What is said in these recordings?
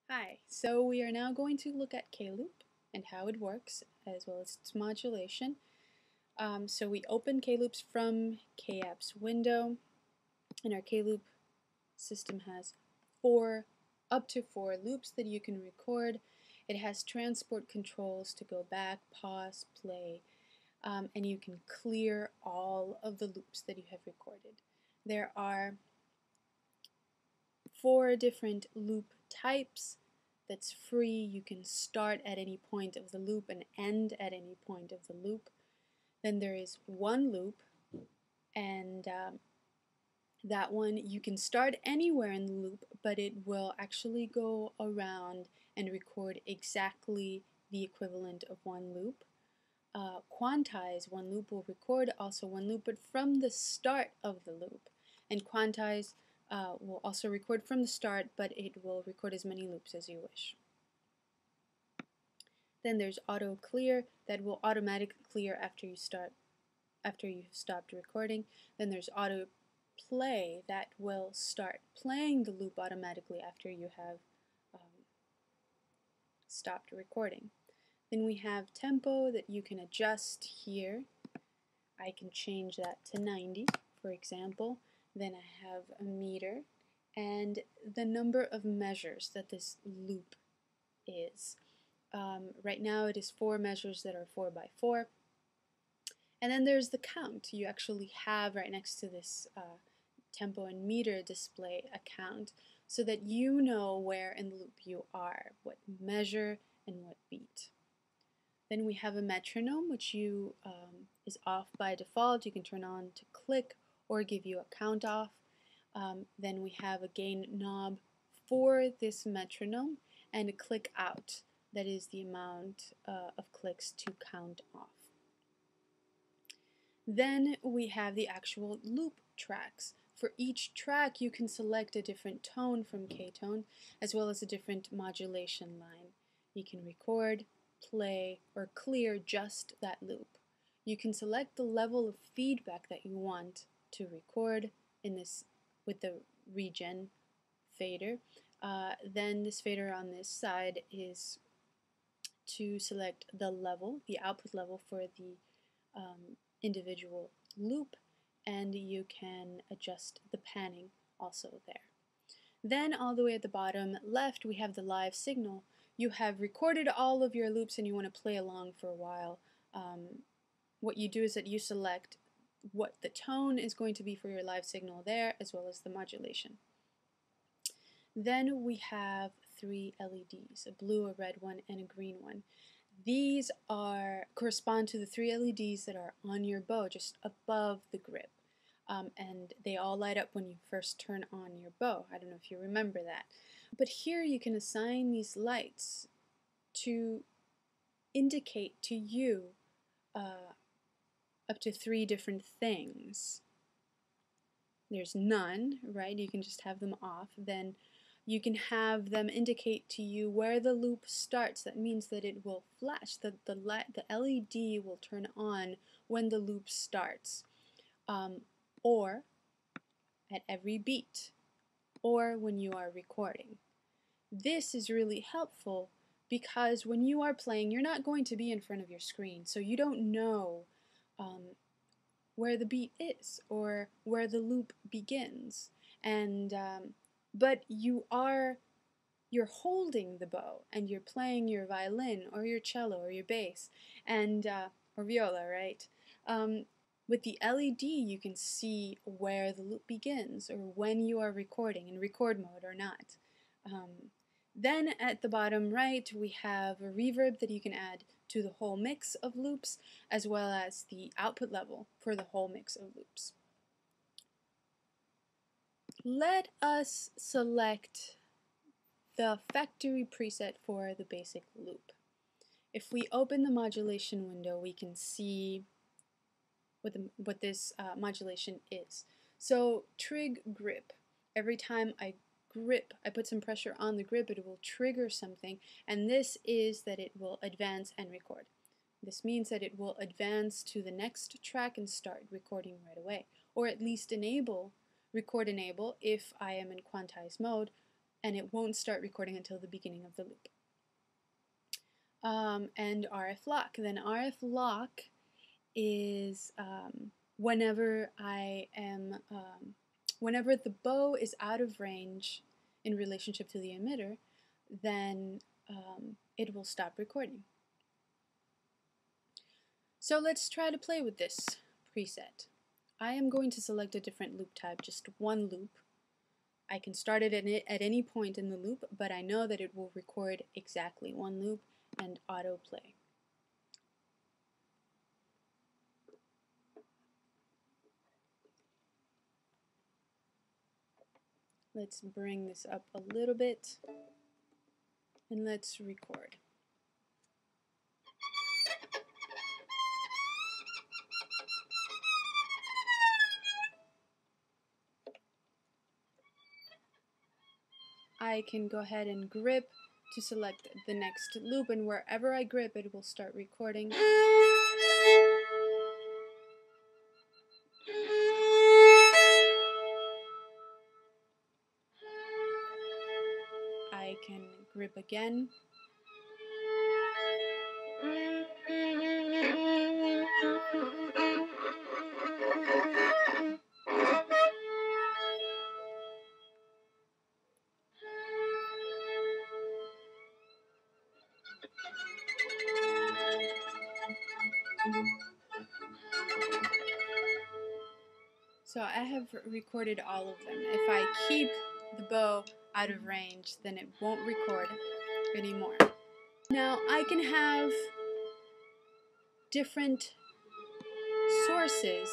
Hi, so we are now going to look at K-loop and how it works, as well as its modulation. So we open K-loops from K-apps window, and our K-loop system has up to four loops that you can record. It has transport controls to go back, pause, play, and you can clear all of the loops that you have recorded. There are four different loop types that's free. You can start at any point of the loop and end at any point of the loop. Then there is one loop, and that one you can start anywhere in the loop, but it will actually go around and record exactly the equivalent of one loop. Quantize, one loop will record also one loop, but from the start of the loop. And quantize will also record from the start, but it will record as many loops as you wish. Then there's auto clear that will automatically clear after you've stopped recording. Then there's auto play that will start playing the loop automatically after you have stopped recording. Then we have tempo that you can adjust here. I can change that to 90, for example. Then I have a meter and the number of measures that this loop is. Right now it is 4 measures that are 4 by 4. And then there's the count. You actually have right next to this tempo and meter display a count so that you know where in the loop you are, what measure and what beat. Then we have a metronome, which is off by default. You can turn on to click or give you a count off. Then we have a gain knob for this metronome and a click out. That is the amount of clicks to count off. Then we have the actual loop tracks. For each track, you can select a different tone from K-tone, as well as a different modulation line. You can record, play, or clear just that loop. You can select the level of feedback that you want to record with the regen fader. Then this fader on this side is to select the level, the output level for the individual loop, and you can adjust the panning also there. Then all the way at the bottom left we have the live signal. You have recorded all of your loops and you want to play along for a while. What you do is that you select what the tone is going to be for your live signal there, as well as the modulation. Then we have 3 LEDs, a blue, a red one, and a green one. These correspond to the 3 LEDs that are on your bow, just above the grip. And they all light up when you first turn on your bow. I don't know if you remember that. But here you can assign these lights to indicate to you up to 3 different things. There's none, right? You can just have them off. Then you can have them indicate to you where the loop starts. That means that it will flash. The LED will turn on when the loop starts, or at every beat, or when you are recording. This is really helpful because when you are playing, you're not going to be in front of your screen, so you don't know where the beat is or where the loop begins. And but you're holding the bow and you're playing your violin or your cello or your bass and or viola, right? With the LED, you can see where the loop begins or when you are recording, in record mode or not. Then at the bottom right, we have a reverb that you can add to the whole mix of loops, as well as the output level for the whole mix of loops. Let us select the factory preset for the basic loop. If we open the modulation window, we can see what this modulation is. So trig grip. Every time I grip, I put some pressure on the grip, it will trigger something, and this is that it will advance and record. This means that it will advance to the next track and start recording right away, or at least record enable if I am in quantize mode, and it won't start recording until the beginning of the loop. And RF lock. Then RF lock is whenever whenever the bow is out of range in relationship to the emitter, then it will stop recording. So let's try to play with this preset. I am going to select a different loop type, just one loop. I can start it at any point in the loop, but I know that it will record exactly one loop and autoplay. Let's bring this up a little bit and let's record. I can go ahead and grip to select the next loop, and wherever I grip it will start recording. I can grip again. So I have recorded all of them. If I keep the bow out of range, then it won't record anymore. Now I can have different sources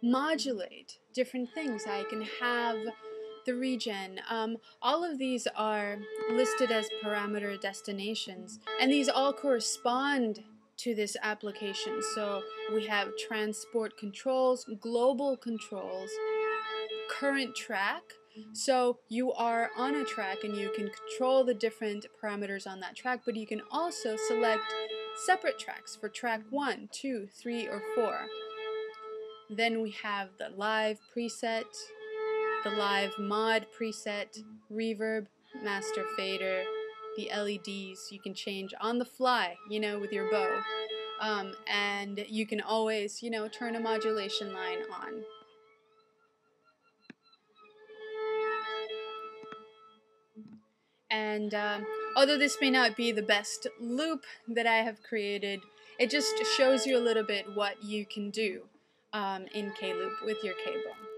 modulate different things. I can have the regen. All of these are listed as parameter destinations, and these all correspond to this application. So we have transport controls, global controls, current track. So you are on a track and you can control the different parameters on that track, but you can also select separate tracks for track 1, 2, 3, or 4. Then we have the live preset, the live mod preset, reverb, master fader, the LEDs you can change on the fly, with your bow. And you can always, turn a modulation line on. And although this may not be the best loop that I have created, it just shows you a little bit what you can do in K-Loop with your K-Bow.